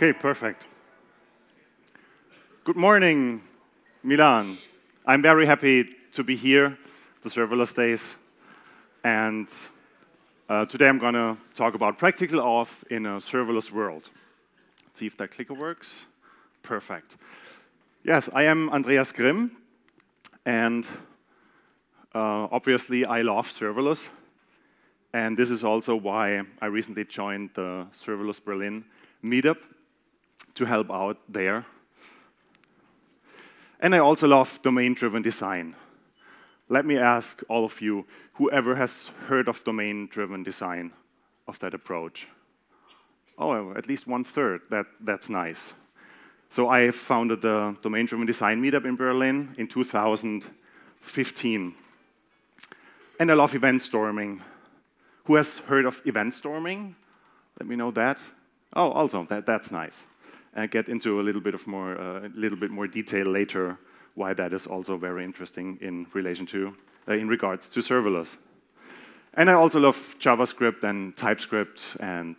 Okay, perfect. Good morning, Milan. I'm very happy to be here, the ServerlessDays, and today I'm going to talk about practical auth in a serverless world. Let's see if that clicker works. Perfect. Yes, I am Andreas Grimm, and obviously I love serverless, and this is also why I recently joined the Serverless Berlin meetup to help out there. And I also love domain-driven design. Let me ask all of you, whoever has heard of domain-driven design, of that approach? Oh, at least 1/3. That's nice. So I founded the domain-driven design meetup in Berlin in 2015. And I love event storming. Who has heard of event storming? Let me know that. Oh, also, that's nice. I'll get into a little bit more detail later why that is also very interesting in relation to, in regards to serverless. And I also love JavaScript and TypeScript, and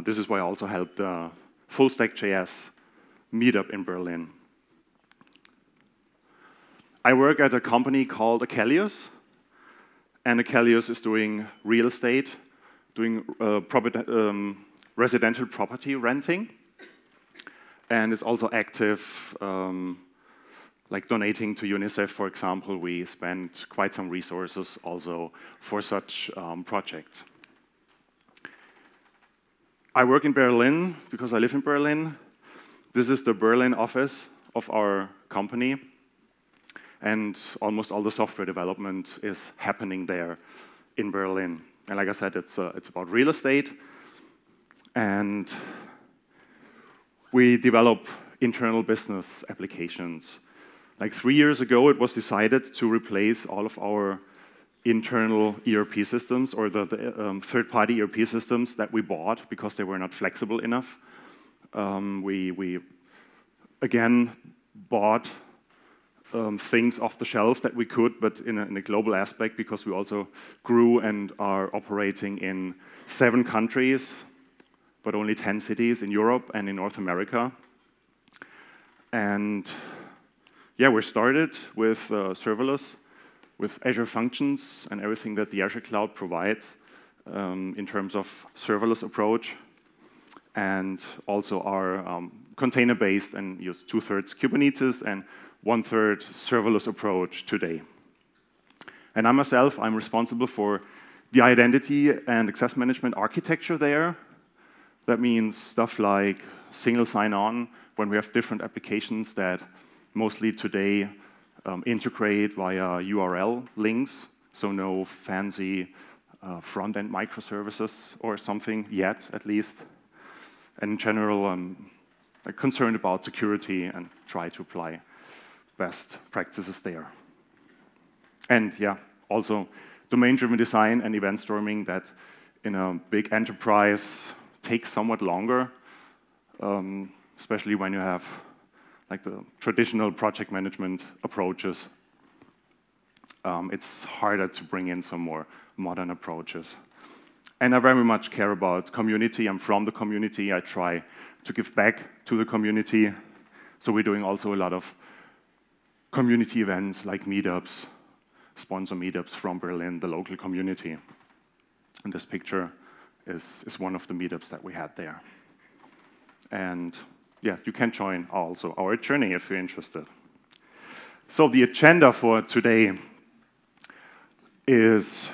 this is why I also helped the FullStack.js meetup in Berlin. I work at a company called Achelios, and Achelios is doing real estate, doing residential property renting, and is also active, like donating to UNICEF, for example. We spend quite some resources also for such projects. I work in Berlin because I live in Berlin. This is the Berlin office of our company, and almost all the software development is happening there in Berlin. And like I said, it's about real estate, and we develop internal business applications. Like 3 years ago, it was decided to replace all of our internal ERP systems, or the third-party ERP systems that we bought because they were not flexible enough. We again bought things off the shelf that we could, but in a global aspect, because we also grew and are operating in 7 countries, but only 10 cities in Europe and in North America. And yeah, we started with serverless, with Azure Functions and everything that the Azure Cloud provides in terms of serverless approach, and also our container-based and use 2/3 Kubernetes and 1/3 serverless approach today. And I myself, I'm responsible for the identity and access management architecture there. That means stuff like single sign-on when we have different applications that mostly today integrate via URL links, so no fancy front-end microservices or something yet, at least. And in general, I'm concerned about security and try to apply best practices there. And yeah, also domain-driven design and event storming that in a big enterprise takes somewhat longer, especially when you have like the traditional project management approaches. It's harder to bring in some more modern approaches. And I very much care about community. I'm from the community. I try to give back to the community. So we're doing also a lot of community events like meetups, sponsor meetups from Berlin, the local community. And this picture is one of the meetups that we had there. And yeah, you can join also our journey if you're interested. So the agenda for today is,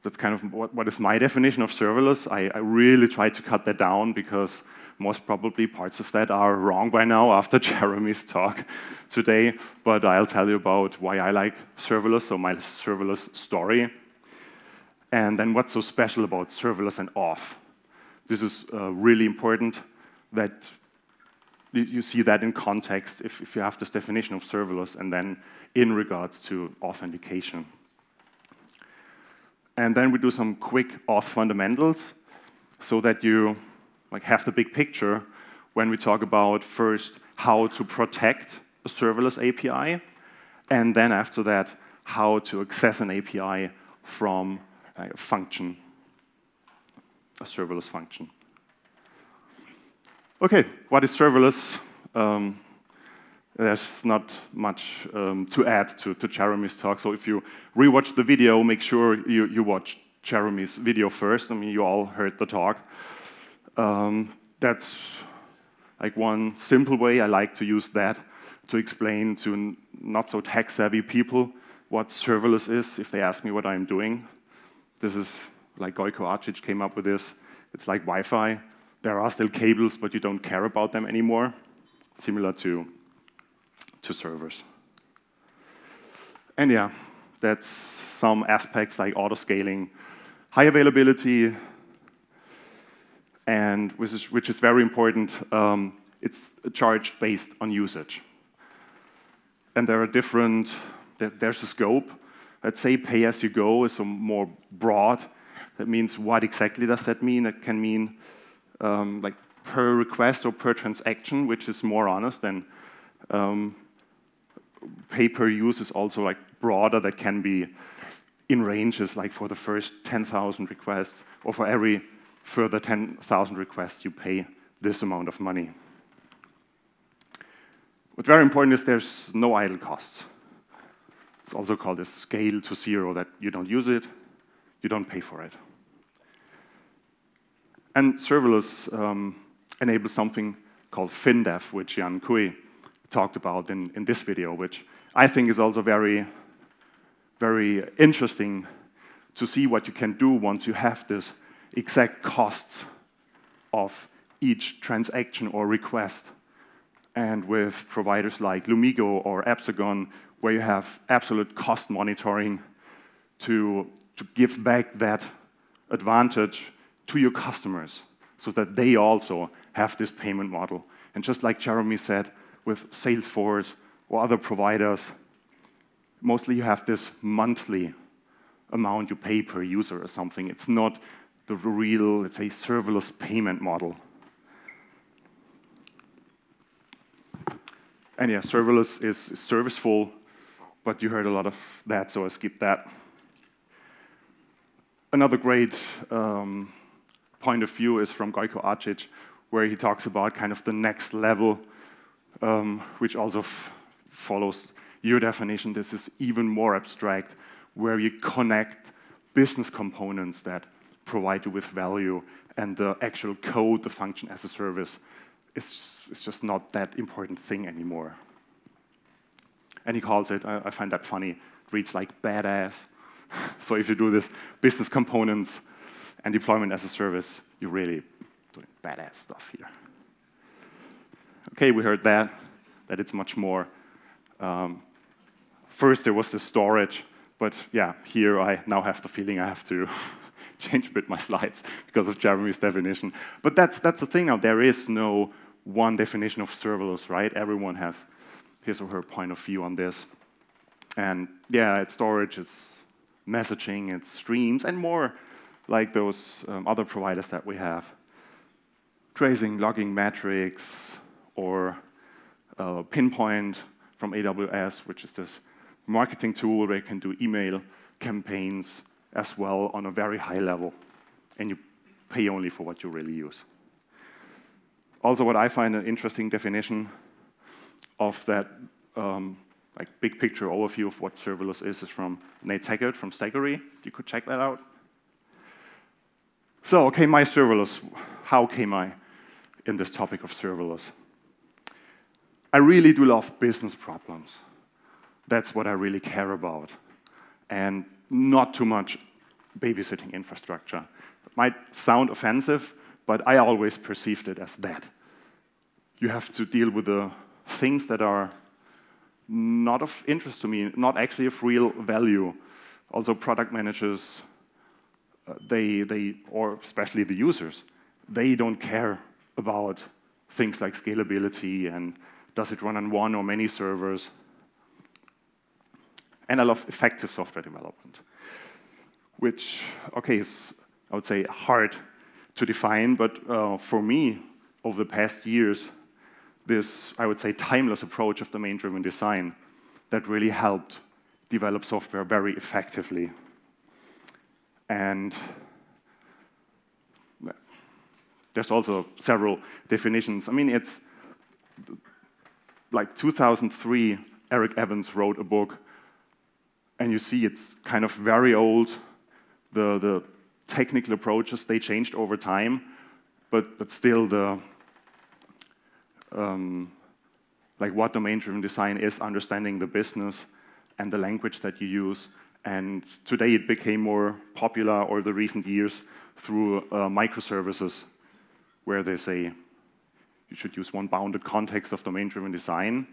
that's kind of what is my definition of serverless. I really try to cut that down because most probably parts of that are wrong by now after Jeremy's talk today, but I'll tell you about why I like serverless, so my serverless story. And then what's so special about serverless and auth. This is really important that you see that in context if you have this definition of serverless and then in regards to authentication. And then we do some quick auth fundamentals so that you have the big picture when we talk about first how to protect a serverless API, and then after that, how to access an API from a function, a serverless function. Okay, what is serverless? There's not much to add to Jeremy's talk. So if you rewatch the video, make sure you watch Jeremy's video first. I mean, you all heard the talk. That's like one simple way I like to use that to explain to not so tech-savvy people what serverless is if they ask me what I'm doing. This is like Gojko Arčić came up with this. It's like Wi-Fi. There are still cables, but you don't care about them anymore. Similar to servers. And yeah, that's some aspects like auto-scaling, high availability, and which is very important, it's a charge based on usage. And there are different, there's a scope. Let's say pay-as-you-go is more broad. That means what exactly does that mean? It can mean like per request or per transaction, which is more honest than pay-per-use is also like broader. That can be in ranges, like for the first 10,000 requests, or for every further 10,000 requests, you pay this amount of money. What's very important is there's no idle costs. It's also called a scale to zero, that you don't use it, you don't pay for it. And serverless enables something called FinDev, which Jan Kui talked about in this video, which I think is also very, very interesting to see what you can do once you have this exact costs of each transaction or request. And with providers like Lumigo or Epsagon, where you have absolute cost monitoring to give back that advantage to your customers so that they also have this payment model. And just like Jeremy said, with Salesforce or other providers, mostly you have this monthly amount you pay per user or something. It's not the real, let's say, serverless payment model. And yeah, serverless is serviceful, but you heard a lot of that, so I skipped that. Another great point of view is from Gojko Arčić, where he talks about kind of the next level, which also follows your definition. This is even more abstract, where you connect business components that provide you with value, and the actual code, the function as a service, it's just not that important thing anymore. And he calls it, I find that funny, it reads like badass. So if you do this business components and deployment as a service, you're really doing badass stuff here. Okay, we heard that it's much more. First there was the storage, but yeah, here I now have the feeling I have to change a bit my slides because of Jeremy's definition. But that's the thing now, there is no one definition of serverless, right? Everyone has his or her point of view on this. And yeah, it's storage, it's messaging, it's streams, and more like those other providers that we have. Tracing, logging metrics, or Pinpoint from AWS, which is this marketing tool where you can do email campaigns as well on a very high level, and you pay only for what you really use. Also, what I find an interesting definition of that like big picture overview of what serverless is from Nate Taggart from Staggery. You could check that out. So, okay, my serverless. How came I in this topic of serverless? I really do love business problems. That's what I really care about. And not too much babysitting infrastructure. It might sound offensive, but I always perceived it as that. You have to deal with the things that are not of interest to me, not actually of real value. Also, product managers, or especially the users, they don't care about things like scalability and does it run on one or many servers. And I love effective software development, which, okay, is, I would say, hard to define, but for me, over the past years, this, I would say, timeless approach of domain-driven design that really helped develop software very effectively. And There's also several definitions. I mean, it's like 2003, Eric Evans wrote a book, and you see it's kind of very old. The technical approaches, they changed over time, but still like what domain-driven design is, understanding the business and the language that you use. And today it became more popular, or the recent years, through microservices, where they say you should use one bounded context of domain-driven design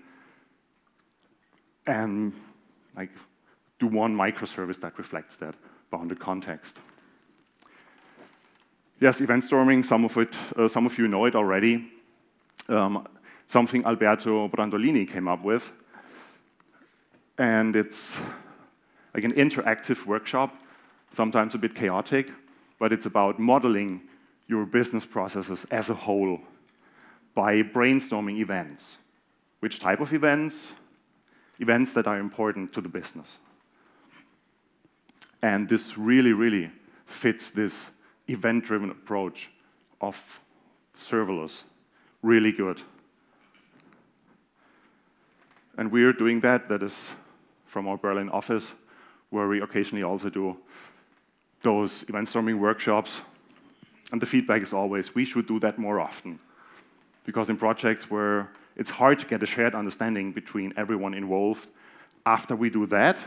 and like do one microservice that reflects that bounded context. Yes, event storming, some of you know it already. Something Alberto Brandolini came up with. And it's like an interactive workshop, sometimes a bit chaotic, but it's about modeling your business processes as a whole by brainstorming events. Which type of events? Events that are important to the business. And this really, really fits this event-driven approach of serverless really good. And we are doing that. That is from our Berlin office, where we occasionally also do those event storming workshops. And the feedback is always, we should do that more often. Because in projects where it's hard to get a shared understanding between everyone involved, after we do that,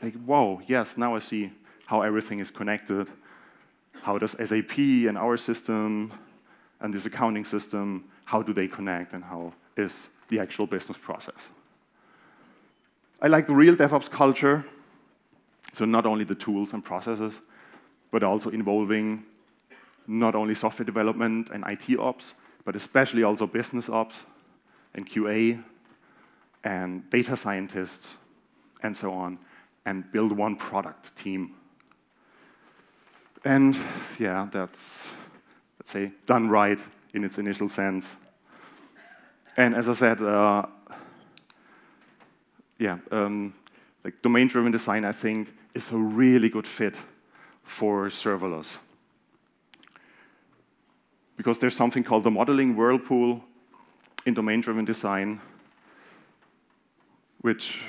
like, whoa, yes, now I see how everything is connected. How does SAP and our system and this accounting system, how do they connect, and how is the actual business process? I like the real DevOps culture. So not only the tools and processes, but also involving not only software development and IT ops, but especially also business ops and QA and data scientists and so on, and build one product team. And yeah, that's, let's say, done right in its initial sense. And as I said, like domain-driven design, I think, is a really good fit for serverless. Because there's something called the modeling whirlpool in domain-driven design, which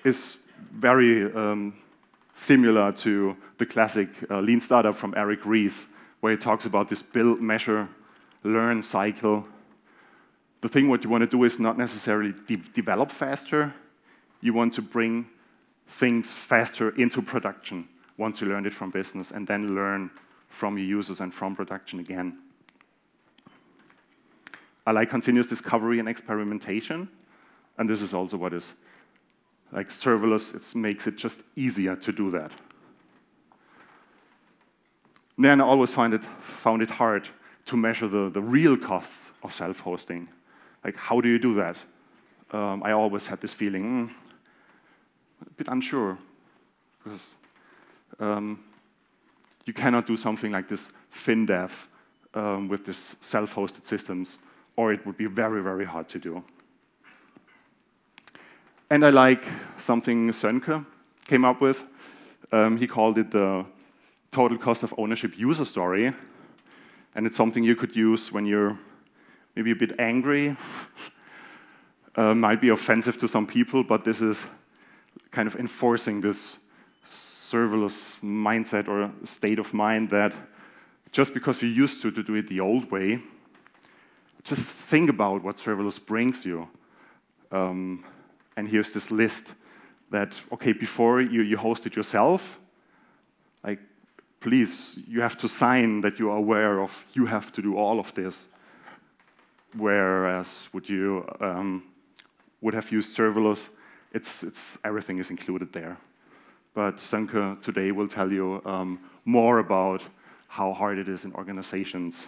is very similar to the classic lean startup from Eric Ries, where he talks about this build, measure, learn cycle. The thing what you want to do is not necessarily develop faster. You want to bring things faster into production once you learned it from business, and then learn from your users and from production again. I like continuous discovery and experimentation, and this is also what is like serverless. It makes it just easier to do that. Then I always found it hard to measure the real costs of self-hosting. Like, how do you do that? I always had this feeling, a bit unsure, because you cannot do something like this FinDev with this self-hosted systems, or it would be very, very hard to do. And I like something Sönke came up with. He called it the total cost of ownership user story. And it's something you could use when you're maybe a bit angry. Might be offensive to some people, but this is kind of enforcing this serverless mindset or state of mind that just because you're used to do it the old way, just think about what serverless brings you. And here's this list that, okay, before you host it yourself, like, please, you have to sign that you are aware of, you have to do all of this. Whereas would you would have used serverless, it's everything is included there. But Sönke today will tell you more about how hard it is in organizations,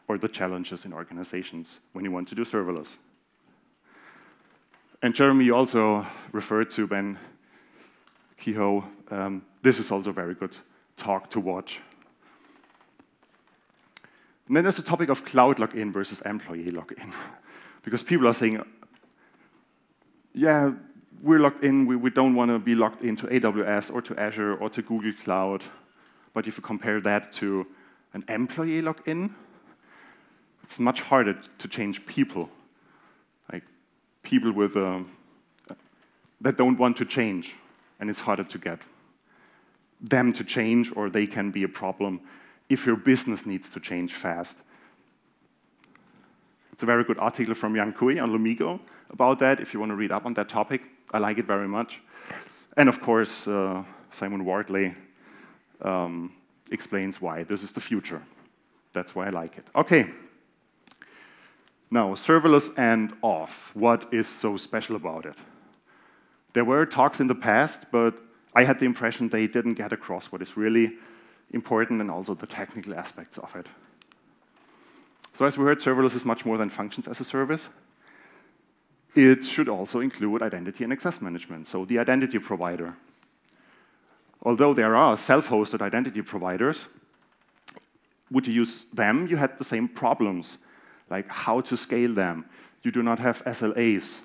or the challenges in organizations when you want to do serverless. And Jeremy also referred to Ben Kehoe. This is also a very good talk to watch. And then there's the topic of cloud login versus employee login. Because people are saying, yeah, we're logged in, we don't want to be logged into AWS or to Azure or to Google Cloud. But if you compare that to an employee login, it's much harder to change people. Like people with that don't want to change, and it's harder to get them to change, or they can be a problem if your business needs to change fast. It's a very good article from Yang Kui on Lumigo about that, if you want to read up on that topic. I like it very much. And of course, Simon Wardley explains why this is the future. That's why I like it. Okay. Now, serverless and Auth. What is so special about it? There were talks in the past, but I had the impression they didn't get across what is really important and also the technical aspects of it. So as we heard, serverless is much more than functions as a service. It should also include identity and access management, so the identity provider. Although there are self-hosted identity providers, would you use them, you had the same problems, like how to scale them. You do not have SLAs.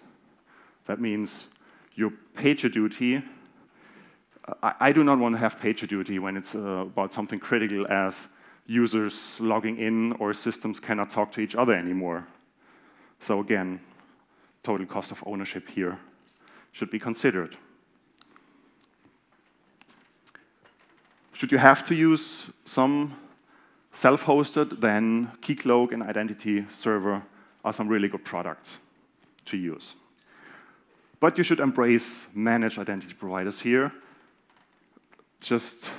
That means your PagerDuty. I do not want to have PagerDuty when it's about something critical as users logging in or systems cannot talk to each other anymore. So again, total cost of ownership here should be considered. Should you have to use some self-hosted, then Keycloak and Identity Server are some really good products to use. But you should embrace managed identity providers here, just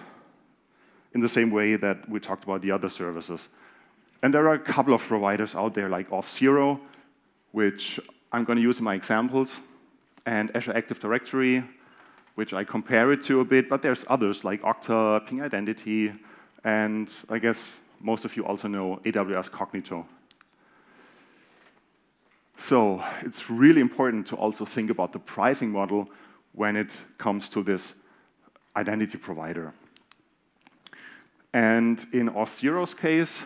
in the same way that we talked about the other services. And there are a couple of providers out there like Auth0, which I'm going to use in my examples, and Azure Active Directory, which I compare it to a bit, but there's others like Okta, Ping Identity, and I guess most of you also know AWS Cognito. So it's really important to also think about the pricing model when it comes to this identity provider. And in Auth0's case,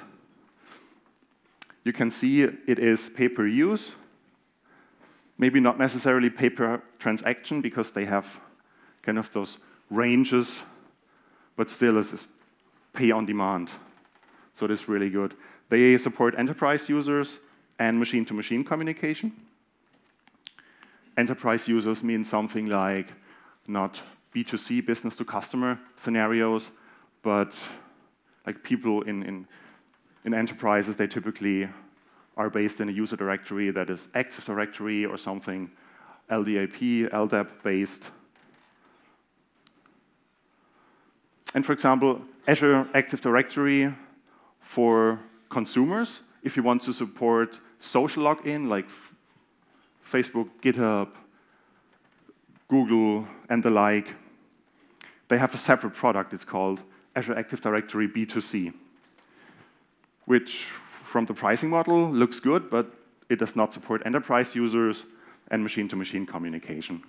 you can see it is pay-per-use, maybe not necessarily pay-per-transaction because they have kind of those ranges, but still is pay-on-demand. So it is really good. They support enterprise users and machine-to-machine communication. Enterprise users mean something like not B2C, business-to-customer scenarios, but like people in enterprises, they typically are based in a user directory that is Active Directory or something LDAP, LDAP-based. And for example, Azure Active Directory for consumers, if you want to support social login, like Facebook, GitHub, Google, and the like, they have a separate product. It's called Azure Active Directory B2C, which from the pricing model looks good, but it does not support enterprise users and machine-to-machine communication.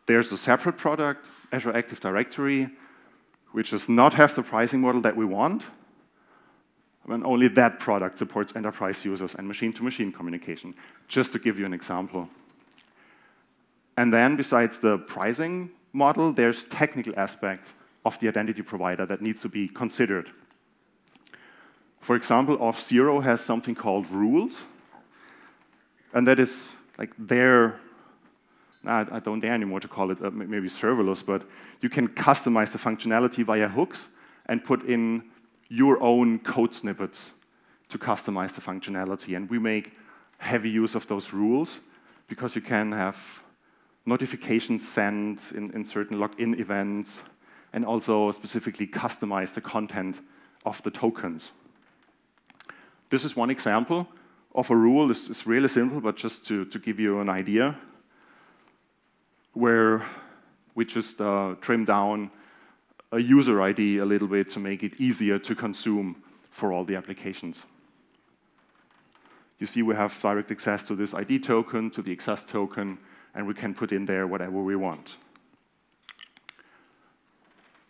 There's a separate product, Azure Active Directory, which does not have the pricing model that we want, and only that product supports enterprise users and machine-to-machine communication, just to give you an example. And then, besides the pricing model, there's technical aspects of the identity provider that needs to be considered. For example, Auth0 has something called rules, and that is like their, I don't dare anymore to call it maybe serverless, but you can customize the functionality via hooks and put in your own code snippets to customize the functionality. And we make heavy use of those rules because you can have notifications sent in certain login events and also specifically customize the content of the tokens. This is one example of a rule. This is really simple, but just to give you an idea, where we just trim down a user ID a little bit to make it easier to consume for all the applications. You see we have direct access to this ID token, to the access token, and we can put in there whatever we want.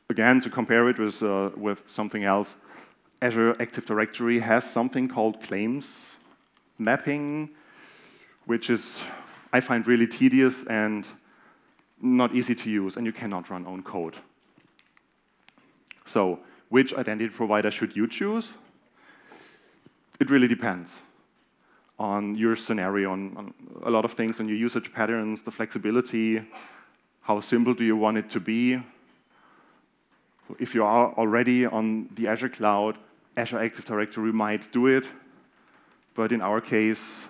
Again, to compare it with something else, Azure Active Directory has something called claims mapping, which is, I find, really tedious and not easy to use, and you cannot run own code. So which identity provider should you choose? It really depends on your scenario, on a lot of things, on your usage patterns, the flexibility, how simple do you want it to be. If you are already on the Azure cloud, Azure Active Directory might do it. But in our case,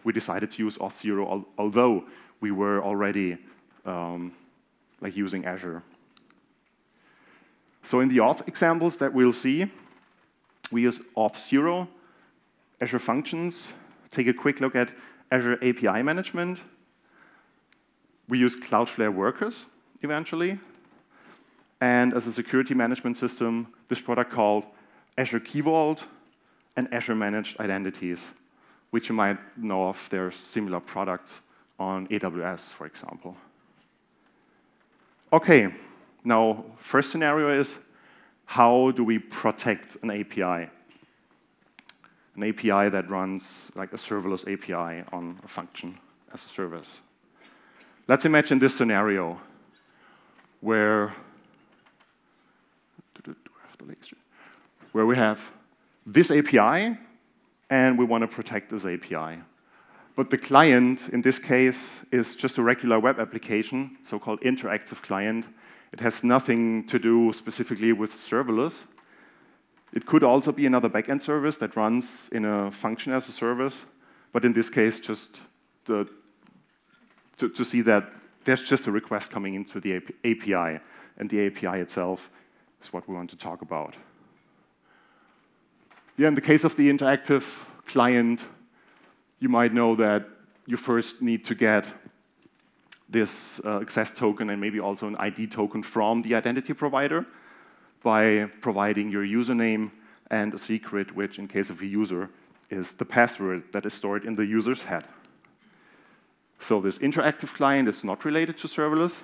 we decided to use Auth 0, although we were already using Azure. So in the Auth examples that we'll see, we use Auth 0, Azure Functions, take a quick look at Azure API Management. We use Cloudflare Workers eventually. And as a security management system, this product called Azure Key Vault and Azure Managed Identities, which you might know of. There are similar products on AWS, for example. OK, now first scenario is, how do we protect an API? An API that runs like a serverless API on a function as a service. Let's imagine this scenario where we have this API, and we want to protect this API. But the client, in this case, is just a regular web application, so-called interactive client. It has nothing to do specifically with serverless. It could also be another backend service that runs in a function as a service. But in this case, just to see that there's just a request coming into the API, and the API itself is what we want to talk about. Yeah, in the case of the interactive client, you might know that you first need to get this access token and maybe also an ID token from the identity provider by providing your username and a secret, which in case of a user is the password that is stored in the user's head. So this interactive client is not related to serverless,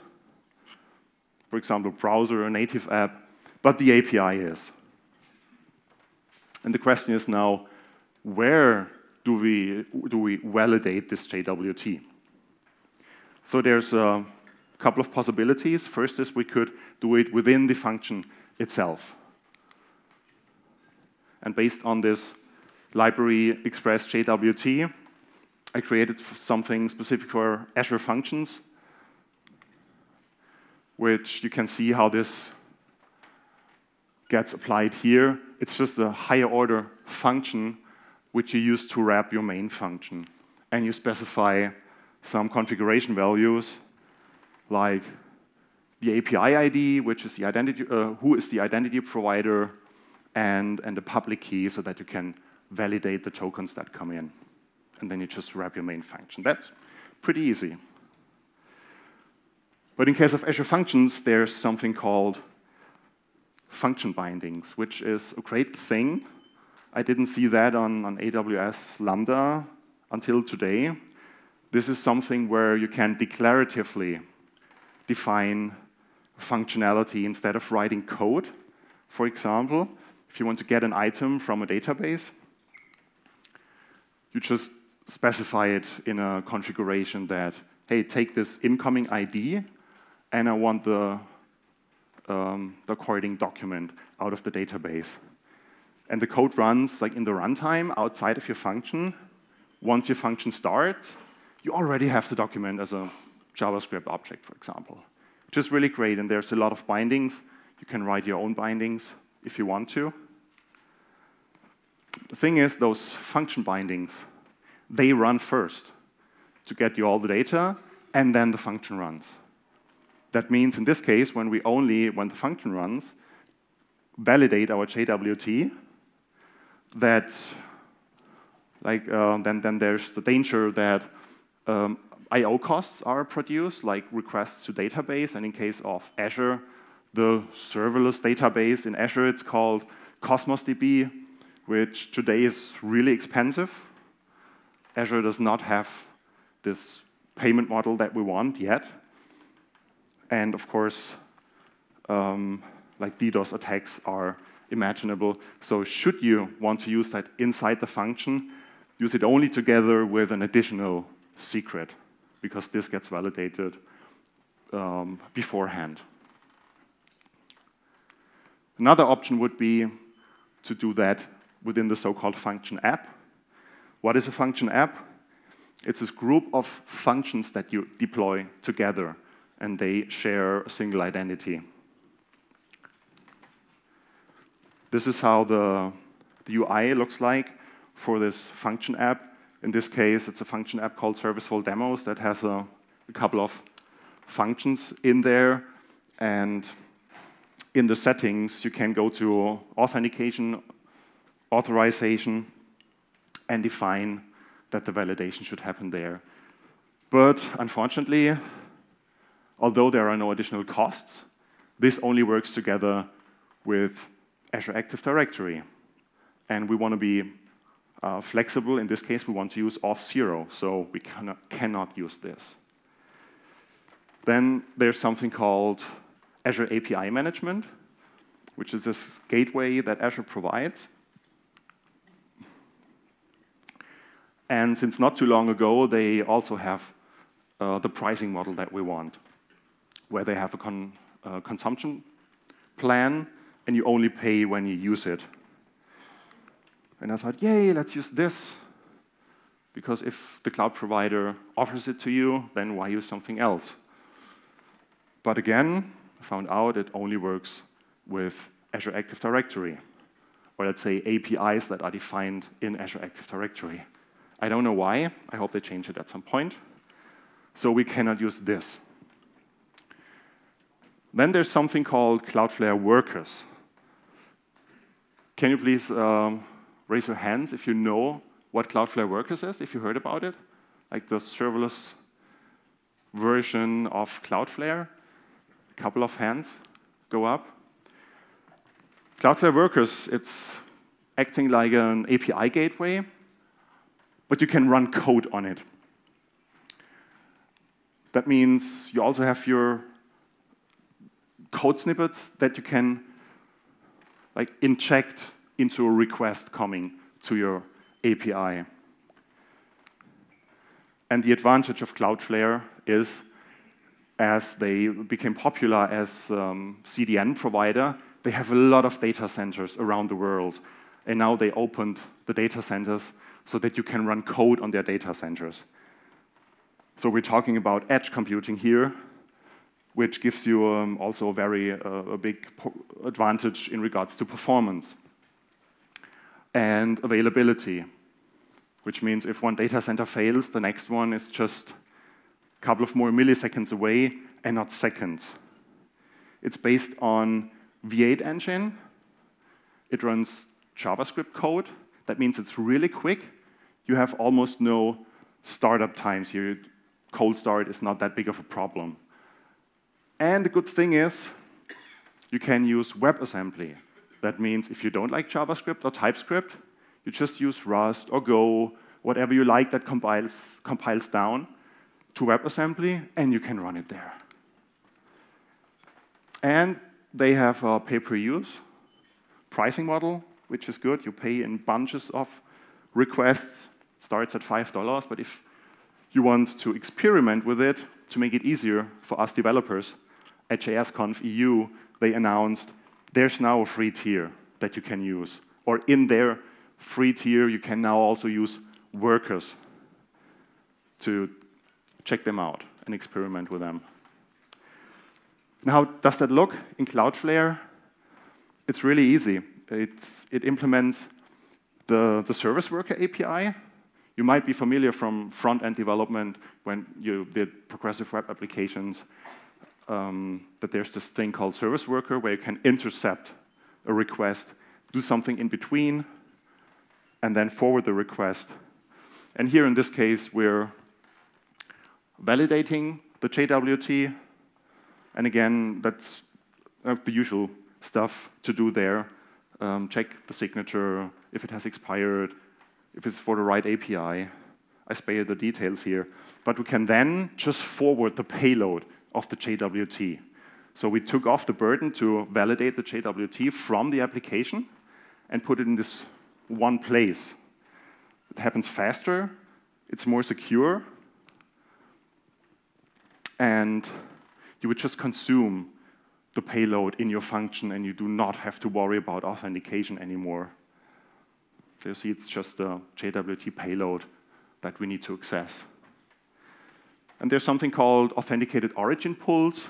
for example, browser or native app, but the API is. And the question is now, where do we validate this JWT? So there's a couple of possibilities. First is we could do it within the function itself. And based on this library express JWT, I created something specific for Azure Functions, which you can see how this gets applied here. It's just a higher order function which you use to wrap your main function. And you specify some configuration values like the API ID, which is the identity, who is the identity provider, and the public key so that you can validate the tokens that come in. And then you just wrap your main function. That's pretty easy. But in case of Azure Functions, there's something called function bindings, which is a great thing. I didn't see that on AWS Lambda until today. This is something where you can declaratively define functionality instead of writing code. For example, if you want to get an item from a database, you just specify it in a configuration that, hey, take this incoming ID, and I want the according document out of the database. And the code runs like in the runtime outside of your function. Once your function starts, you already have the document as a JavaScript object, for example, which is really great. And there's a lot of bindings. You can write your own bindings if you want to. The thing is, those function bindings, they run first to get you all the data, and then the function runs. That means in this case, when the function runs, validate our JWT, that then there's the danger that I/O costs are produced, like requests to database, and in case of Azure, the serverless database in Azure, it's called Cosmos DB, which today is really expensive. Azure does not have this payment model that we want yet. And of course, like DDoS attacks are imaginable. So should you want to use that inside the function, use it only together with an additional secret, because this gets validated beforehand. Another option would be to do that within the so-called function app. What is a function app? It's this group of functions that you deploy together, and they share a single identity. This is how the UI looks like for this function app. In this case, it's a function app called serviceful demos that has a couple of functions in there. And in the settings, you can go to authentication, authorization, and define that the validation should happen there. But unfortunately, although there are no additional costs, this only works together with Azure Active Directory. And we want to be flexible. In this case, we want to use Auth 0, so we cannot use this. Then there's something called Azure API Management, which is this gateway that Azure provides. And since not too long ago, they also have the pricing model that we want, where they have a consumption plan, and you only pay when you use it. And I thought, yay, let's use this. Because if the cloud provider offers it to you, then why use something else? But again, I found out it only works with Azure Active Directory, or let's say APIs that are defined in Azure Active Directory. I don't know why. I hope they change it at some point. So we cannot use this. Then there's something called Cloudflare Workers. Can you please raise your hands if you know what Cloudflare Workers is, if you heard about it? Like the serverless version of Cloudflare? A couple of hands go up. Cloudflare Workers, it's acting like an API gateway, but you can run code on it. That means you also have your code snippets that you can inject into a request coming to your API. And the advantage of Cloudflare is, as they became popular as CDN provider, they have a lot of data centers around the world. And now they opened the data centers so that you can run code on their data centers. So we're talking about edge computing here, which gives you also a big advantage in regards to performance. And availability, which means if one data center fails, the next one is just a couple of more milliseconds away and not seconds. It's based on V8 engine. It runs JavaScript code. That means it's really quick. You have almost no startup times here. Cold start is not that big of a problem. And the good thing is, you can use WebAssembly. That means if you don't like JavaScript or TypeScript, you just use Rust or Go, whatever you like that compiles down to WebAssembly, and you can run it there. And they have a pay-per-use pricing model, which is good. You pay in bunches of requests. It starts at $5, but if you want to experiment with it, to make it easier for us developers, at JSConf EU, they announced there's now a free tier that you can use. Or in their free tier, you can now also use workers to check them out and experiment with them. Now, how does that look in Cloudflare? It's really easy. It implements the Service Worker API. You might be familiar from front-end development when you did progressive web applications, that there's this thing called Service Worker where you can intercept a request, do something in between, and then forward the request. And here in this case, we're validating the JWT. And again, that's the usual stuff to do there. Check the signature, if it has expired, if it's for the right API. I spare the details here. But we can then just forward the payload of the JWT. So we took off the burden to validate the JWT from the application and put it in this one place. It happens faster, it's more secure, and you would just consume the payload in your function, and you do not have to worry about authentication anymore. So you see it's just the JWT payload that we need to access. And there's something called authenticated origin pools,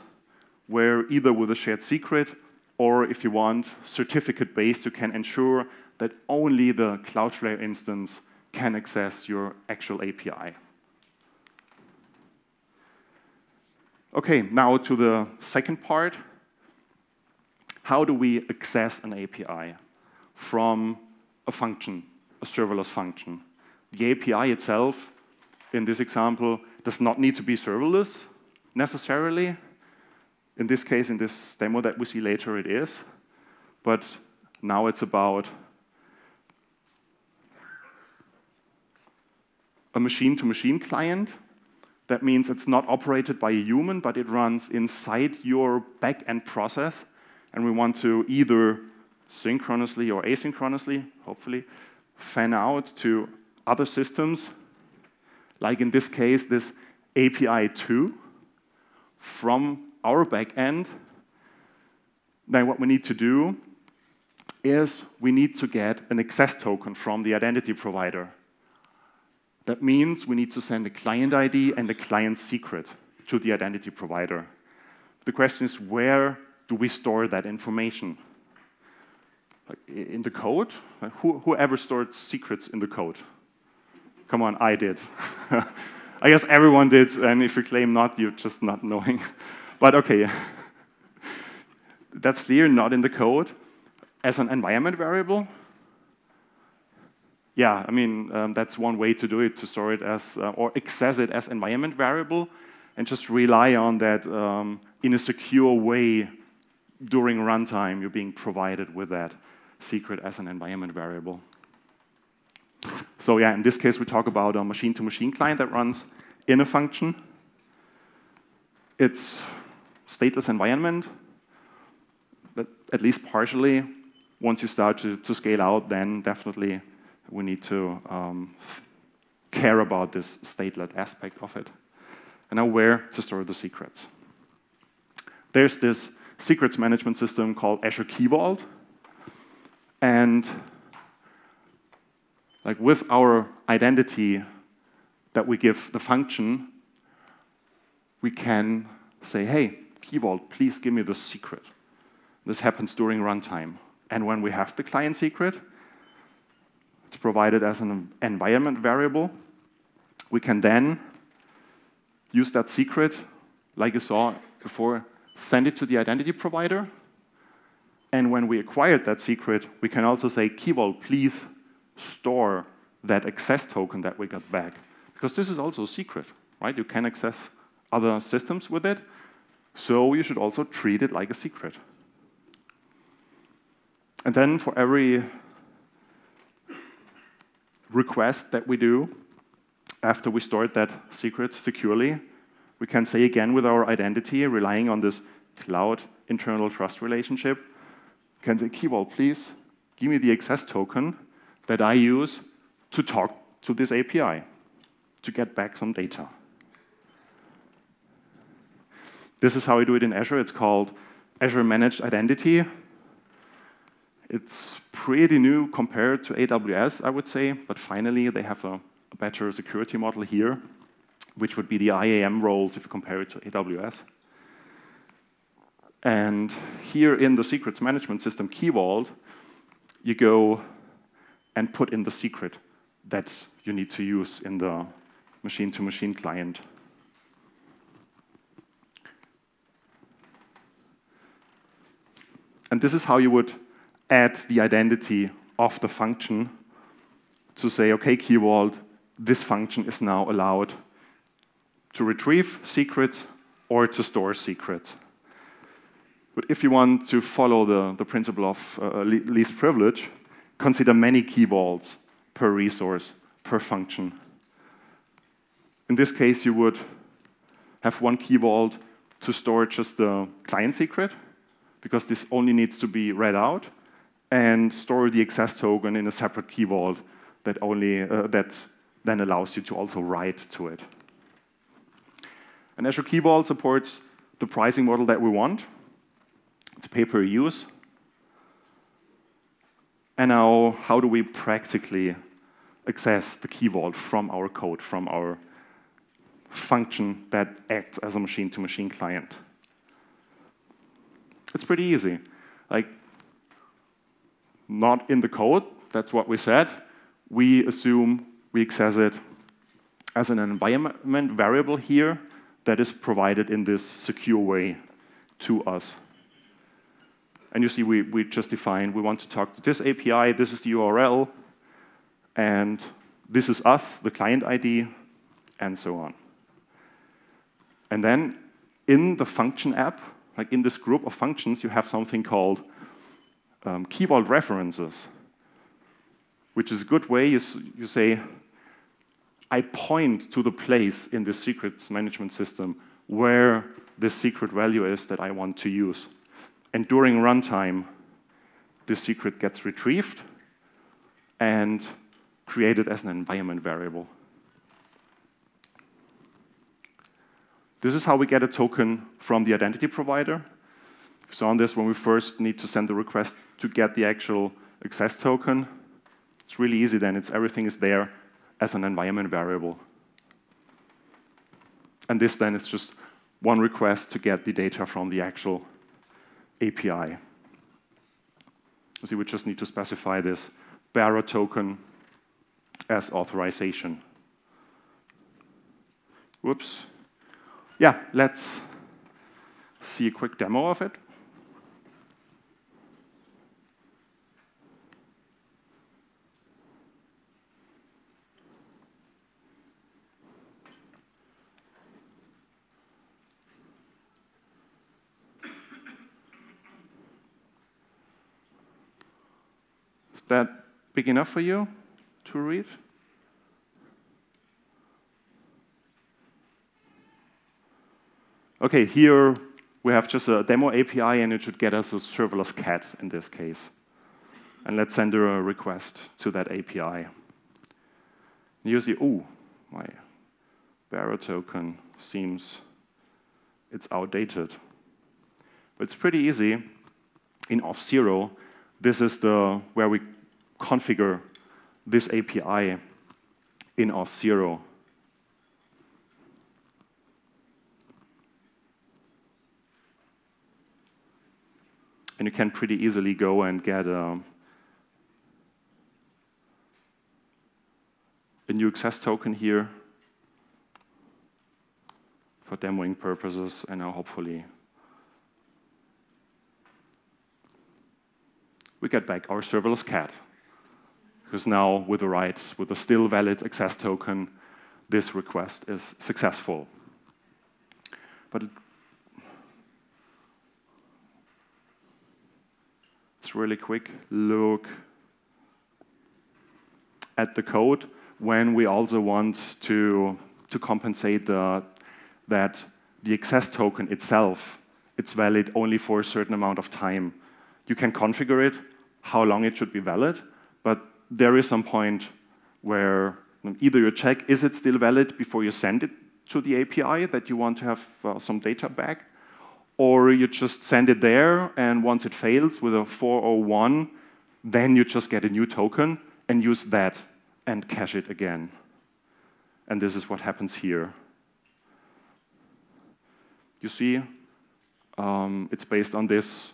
where either with a shared secret or, if you want, certificate-based, you can ensure that only the Cloudflare instance can access your actual API. Okay, now to the second part. How do we access an API from a function, a serverless function? The API itself, in this example, does not need to be serverless necessarily. In this case, in this demo that we see later, it is. But now it's about a machine-to-machine client. That means it's not operated by a human, but it runs inside your back-end process. And we want to either synchronously or asynchronously, hopefully, fan out to other systems, like in this case, this API 2 from our backend. Then what we need to do is we need to get an access token from the identity provider. That means we need to send a client ID and a client secret to the identity provider. The question is, where do we store that information? Like in the code? Like whoever stored secrets in the code? Come on, I did. I guess everyone did, and if you claim not, you're just not knowing. But okay, that's clear, not in the code. As an environment variable? Yeah, I mean, that's one way to do it, to store it as, or access it as environment variable, and just rely on that in a secure way during runtime, you're being provided with that secret as an environment variable. So yeah, in this case, we talk about a machine-to-machine client that runs in a function. It's stateless environment, but at least partially. Once you start to scale out, then definitely we need to care about this stateless aspect of it. And now where to store the secrets. There's this secrets management system called Azure Key Vault. And like with our identity that we give the function, we can say, hey, Key Vault, please give me the secret. This happens during runtime. And when we have the client secret, it's provided as an environment variable. We can then use that secret, like you saw before, send it to the identity provider. And when we acquired that secret, we can also say, Key Vault, please store that access token that we got back. Because this is also a secret, right? You can access other systems with it. So you should also treat it like a secret. And then for every request that we do, after we stored that secret securely, we can say again with our identity, relying on this cloud internal trust relationship, can say, Key Vault, please give me the access token that I use to talk to this API, to get back some data. This is how we do it in Azure. It's called Azure Managed Identity. It's pretty new compared to AWS, I would say, but finally they have a better security model here, which would be the IAM roles if you compare it to AWS. And here in the secrets management system, Key Vault, you go and put in the secret that you need to use in the machine-to-machine client. And this is how you would add the identity of the function to say, okay, Key Vault, this function is now allowed to retrieve secrets or to store secrets. But if you want to follow the principle of least privilege, consider many Key Vaults per resource, per function. In this case, you would have one Key Vault to store just the client secret, because this only needs to be read out, and store the access token in a separate Key Vault that then allows you to also write to it. And Azure Key Vault supports the pricing model that we want. pay-per-use. And now, how do we practically access the key vault from our code, from our function that acts as a machine-to-machine client? It's pretty easy. Like, not in the code, that's what we said. We assume we access it as an environment variable here that is provided in this secure way to us. And you see, we just define, we want to talk to this API, this is the URL, and this is us, the client ID, and so on. And then in the function app, like in this group of functions, you have something called key vault references, which is a good way. You say, I point to the place in the secrets management system where the secret value is that I want to use. And during runtime, this secret gets retrieved and created as an environment variable. This is how we get a token from the identity provider. We saw on this when we first need to send the request to get the actual access token. It's really easy then. Everything is there as an environment variable. And this then is just one request to get the data from the actual API. See, we just need to specify this bearer token as authorization. Whoops. Yeah, let's see a quick demo of it. Is that big enough for you to read? Okay, here we have just a demo API, and it should get us a serverless cat in this case. And let's send a request to that API. You see, oh, my bearer token seems it's outdated. But it's pretty easy. In Auth0, this is where we configure this API in Auth0. And you can pretty easily go and get a new access token here for demoing purposes, and now hopefully we get back our serverless cat. Because now with a still valid access token, this request is successful. But it's really quick look at the code when we also want to compensate that the access token itself, it's valid only for a certain amount of time. You can configure it, how long it should be valid, but there is some point where either you check, is it still valid before you send it to the API that you want to have some data back, or you just send it there, and once it fails with a 401, then you just get a new token and use that and cache it again. And this is what happens here. You see, it's based on this.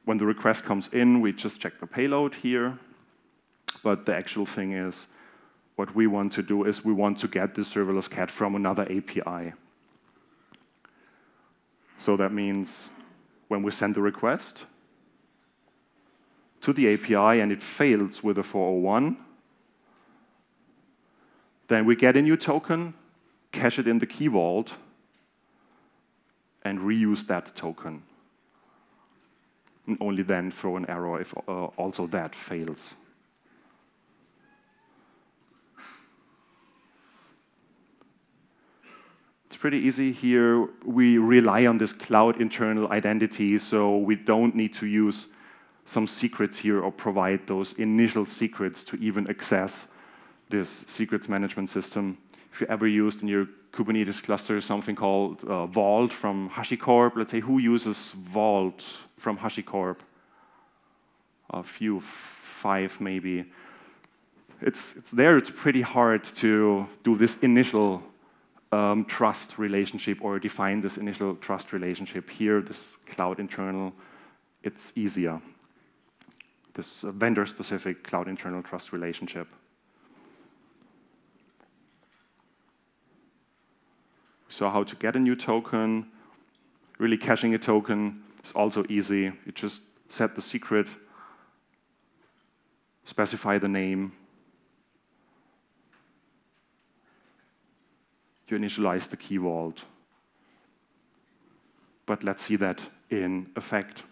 When the request comes in, we just check the payload here. But the actual thing is, what we want to do is we want to get this serverless cat from another API. So that means when we send the request to the API and it fails with a 401, then we get a new token, cache it in the key vault, and reuse that token. And only then throw an error if also that fails. It's pretty easy here. We rely on this cloud internal identity, so we don't need to use some secrets here or provide those initial secrets to even access this secrets management system. if you ever used in your Kubernetes cluster something called Vault from HashiCorp, let's say who uses Vault from HashiCorp? A few, 5 maybe. It's there, it's pretty hard to do this initial trust relationship or define this initial trust relationship. Here, this cloud internal, it's easier. This vendor-specific cloud internal trust relationship. So how to get a new token. Really caching a token is also easy. You just set the secret, specify the name. You initialize the key vault. But let's see that in effect.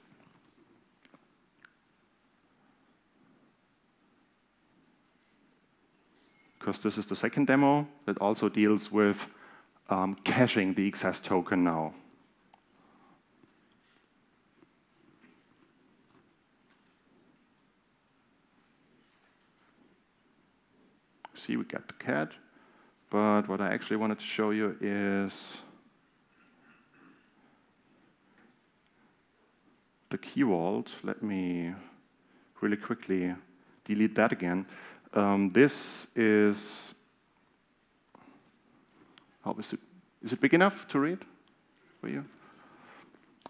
Because this is the second demo that also deals with caching the access token now. See, we get the cat. But what I actually wanted to show you is the key vault. Let me really quickly delete that again. This is, is it big enough to read for you?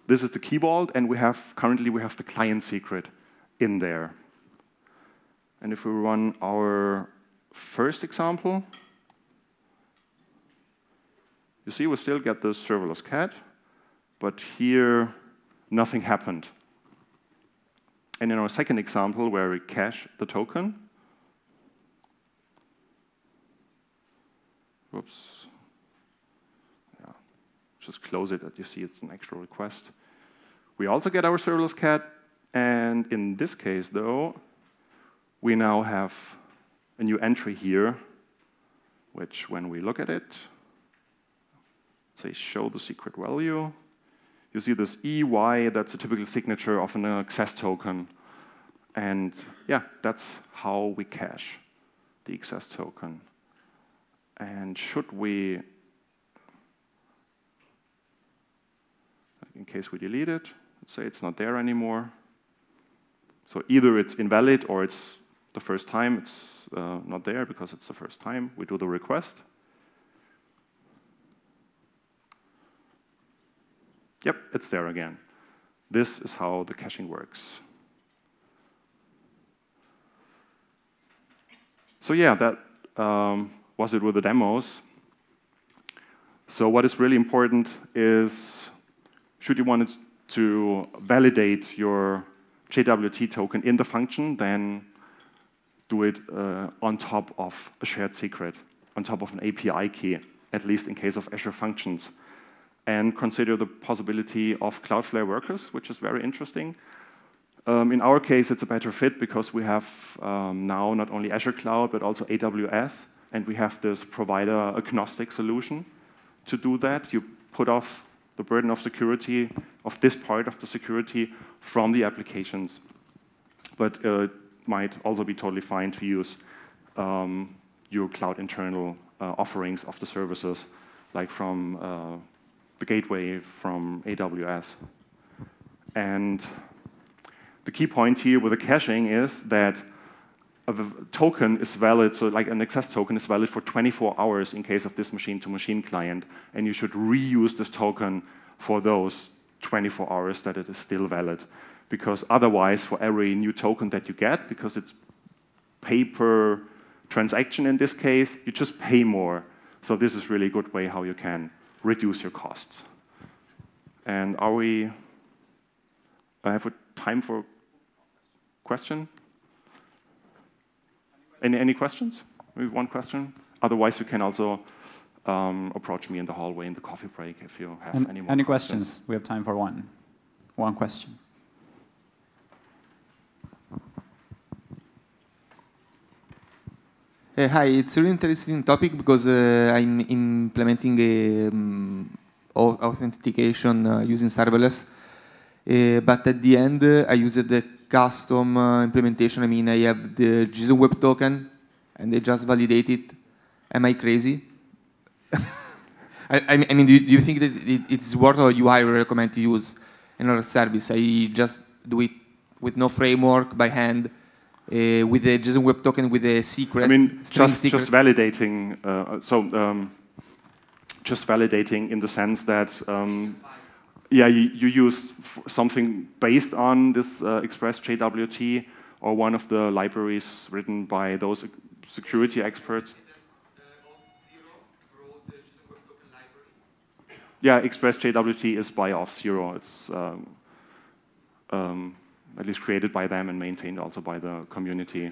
This is the key vault, and currently we have the client secret in there. And if we run our first example, you see we still get the serverless cat, but here nothing happened. And in our second example, where we cache the token, whoops, yeah, just close it, that you see it's an actual request. We also get our serverless cat, and in this case, though, we now have a new entry here, which when we look at it, say show the secret value, you see this EY, that's a typical signature of an access token. And yeah, that's how we cache the access token. And should we, in case we delete it, let's say it's not there anymore. So either it's invalid or it's the first time it's not there because it's the first time we do the request. Yep, it's there again. This is how the caching works. So yeah, that was it with the demos. So what is really important is, should you want to validate your JWT token in the function, then do it on top of a shared secret, on top of an API key, at least in case of Azure Functions. And consider the possibility of Cloudflare workers, which is very interesting. In our case, it's a better fit because we have now not only Azure Cloud, but also AWS, and we have this provider-agnostic solution to do that. You put off the burden of security, of this part of the security, from the applications. But it might also be totally fine to use your cloud internal offerings of the services, like from the gateway from AWS. And the key point here with the caching is that a token is valid, so like an access token is valid for 24 hours in case of this machine-to-machine client, and you should reuse this token for those 24 hours that it is still valid. Because otherwise, for every new token that you get, because it's pay per transaction in this case, you just pay more. So this is really a good way how you can reduce your costs. And I have time for question? Any questions? Maybe one question? Otherwise, you can also approach me in the hallway in the coffee break if you have any more Any questions? We have time for one. One question. Hi, it's a really interesting topic because I'm implementing authentication using serverless, but at the end I use the custom implementation. I mean, I have the JSON Web Token and I just validate it. Am I crazy? I mean, do you think that it's worth a UI I recommend to use another service? I just do it with no framework by hand, with a JSON Web Token with a secret. I mean, just validating. Just validating in the sense that, yeah, you use something based on this Express JWT or one of the libraries written by those security experts. Yeah, Express JWT is by Auth0. It's at least created by them and maintained also by the community.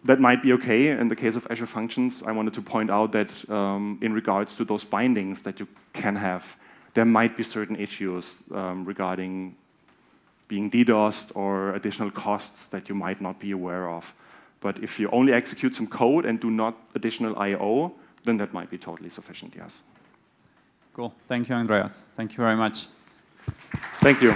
That might be okay. In the case of Azure Functions, I wanted to point out that in regards to those bindings that you can have, there might be certain issues regarding being DDoSed or additional costs that you might not be aware of. But if you only execute some code and do not additional I/O, then that might be totally sufficient, yes. Cool. Thank you, Andreas. Thank you very much. Thank you.